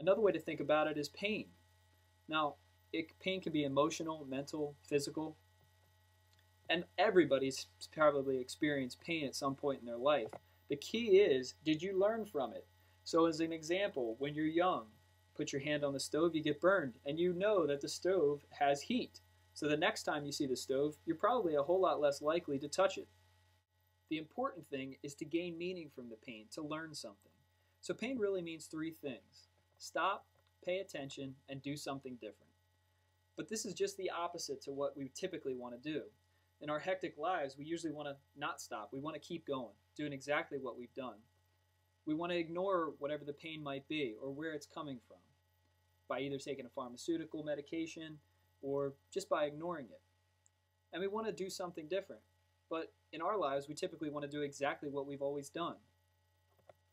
Another way to think about it is pain. Now, pain can be emotional, mental, physical, and everybody's probably experienced pain at some point in their life. The key is, did you learn from it? So, as an example, when you're young, put your hand on the stove, you get burned, and you know that the stove has heat. So, the next time you see the stove, you're probably a whole lot less likely to touch it. The important thing is to gain meaning from the pain, to learn something. So, pain really means three things: stop, pay attention, and do something different. But this is just the opposite to what we typically want to do. In our hectic lives, we usually want to not stop. We want to keep going, doing exactly what we've done. We want to ignore whatever the pain might be or where it's coming from by either taking a pharmaceutical medication or just by ignoring it. And we want to do something different. But in our lives, we typically want to do exactly what we've always done.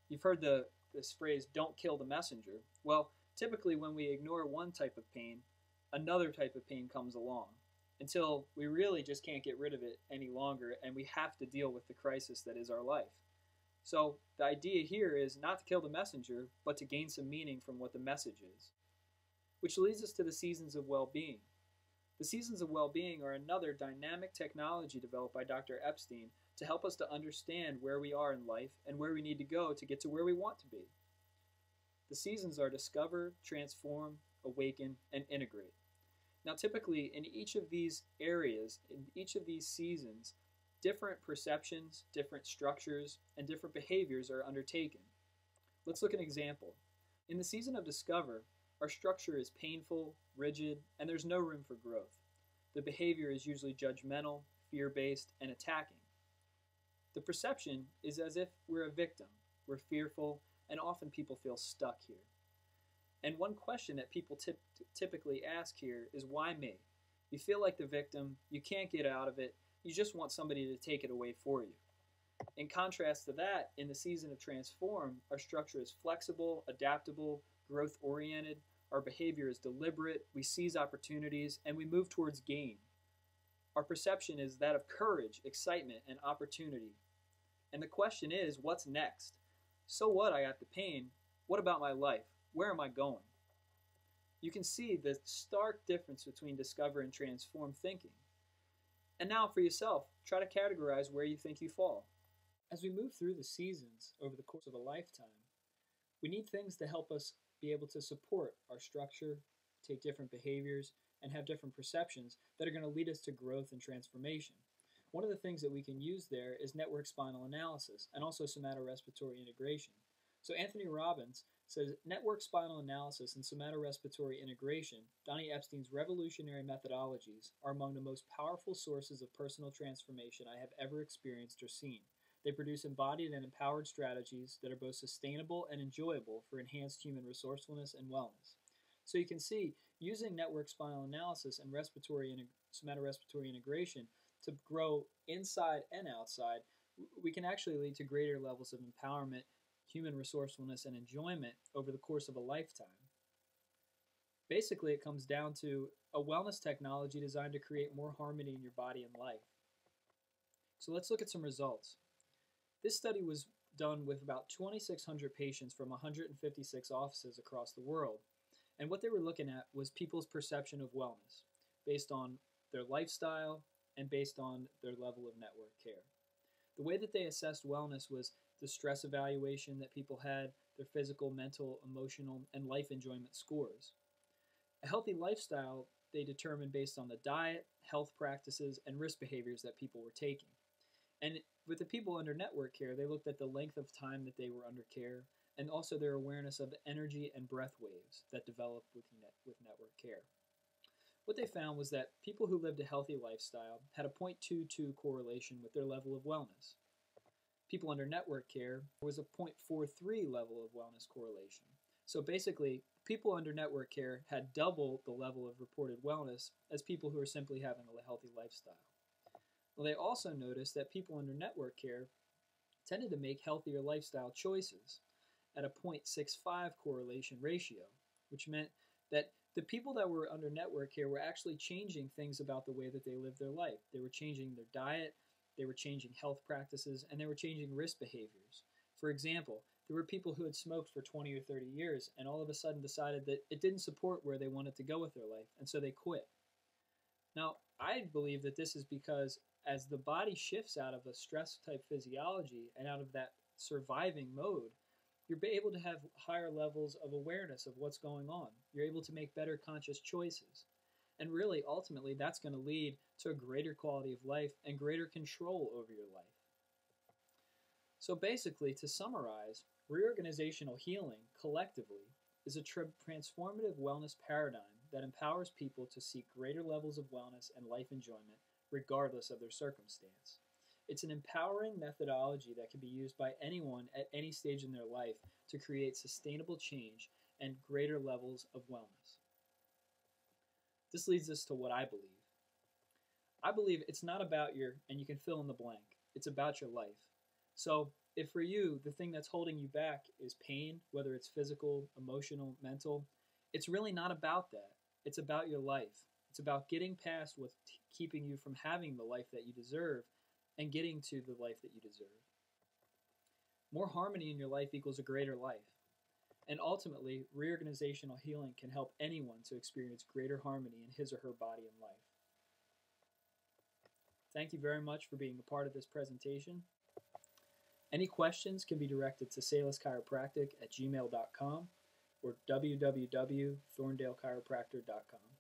You've heard this phrase, don't kill the messenger. Well, typically when we ignore one type of pain, another type of pain comes along until we really just can't get rid of it any longer and we have to deal with the crisis that is our life. So the idea here is not to kill the messenger, but to gain some meaning from what the message is. Which leads us to the seasons of well-being. The seasons of well-being are another dynamic technology developed by Dr. Epstein to help us to understand where we are in life and where we need to go to get to where we want to be. The seasons are discover, transform, awaken, and integrate. Now, typically, in each of these areas, in each of these seasons, different perceptions, different structures, and different behaviors are undertaken. Let's look at an example. In the season of discover, our structure is painful, rigid, and there's no room for growth. The behavior is usually judgmental, fear-based, and attacking. The perception is as if we're a victim. We're fearful, and often people feel stuck here. And one question that people typically ask here is, why me? You feel like the victim, you can't get out of it, you just want somebody to take it away for you. In contrast to that, in the season of transform, our structure is flexible, adaptable, growth-oriented, our behavior is deliberate, we seize opportunities, and we move towards gain. Our perception is that of courage, excitement, and opportunity. And the question is, what's next? So what, I got the pain, what about my life? Where am I going? You can see the stark difference between discover and transform thinking. And now for yourself, try to categorize where you think you fall. As we move through the seasons over the course of a lifetime, we need things to help us be able to support our structure, take different behaviors, and have different perceptions that are going to lead us to growth and transformation. One of the things that we can use there is network spinal analysis and also somatorespiratory integration. So Anthony Robbins says network spinal analysis and somatorespiratory integration, Donnie Epstein's revolutionary methodologies, are among the most powerful sources of personal transformation I have ever experienced or seen. They produce embodied and empowered strategies that are both sustainable and enjoyable for enhanced human resourcefulness and wellness. So you can see, using network spinal analysis and somatorespiratory integration to grow inside and outside, we can actually lead to greater levels of empowerment, human resourcefulness, and enjoyment over the course of a lifetime. Basically, it comes down to a wellness technology designed to create more harmony in your body and life. So let's look at some results. This study was done with about 2,600 patients from 156 offices across the world. And what they were looking at was people's perception of wellness based on their lifestyle and based on their level of network care. The way that they assessed wellness was the stress evaluation that people had, their physical, mental, emotional, and life enjoyment scores. A healthy lifestyle they determined based on the diet, health practices, and risk behaviors that people were taking. And with the people under network care, they looked at the length of time that they were under care and also their awareness of the energy and breath waves that develop with network care. What they found was that people who lived a healthy lifestyle had a 0.22 correlation with their level of wellness. People under network care was a 0.43 level of wellness correlation. So basically, people under network care had double the level of reported wellness as people who are simply having a healthy lifestyle. Well, they also noticed that people under network care tended to make healthier lifestyle choices at a 0.65 correlation ratio, which meant that the people that were under network care were actually changing things about the way that they lived their life. They were changing their diet, they were changing health practices, and they were changing risk behaviors. For example, There were people who had smoked for 20 or 30 years and all of a sudden decided that it didn't support where they wanted to go with their life, and so they quit. Now, I believe that this is because as the body shifts out of a stress type physiology and out of that surviving mode, you're able to have higher levels of awareness of what's going on. You're able to make better conscious choices. And really, ultimately, that's going to lead to a greater quality of life and greater control over your life. So basically, to summarize, reorganizational healing collectively is a transformative wellness paradigm that empowers people to seek greater levels of wellness and life enjoyment regardless of their circumstance. It's an empowering methodology that can be used by anyone at any stage in their life to create sustainable change and greater levels of wellness. This leads us to what I believe. I believe it's not about and you can fill in the blank, it's about your life. So if for you, the thing that's holding you back is pain, whether it's physical, emotional, mental, it's really not about that. It's about your life. It's about getting past what's keeping you from having the life that you deserve and getting to the life that you deserve. More harmony in your life equals a greater life. And ultimately, reorganizational healing can help anyone to experience greater harmony in his or her body and life. Thank you very much for being a part of this presentation. Any questions can be directed to saluschiropractic@gmail.com or www.thorndalechiropractor.com.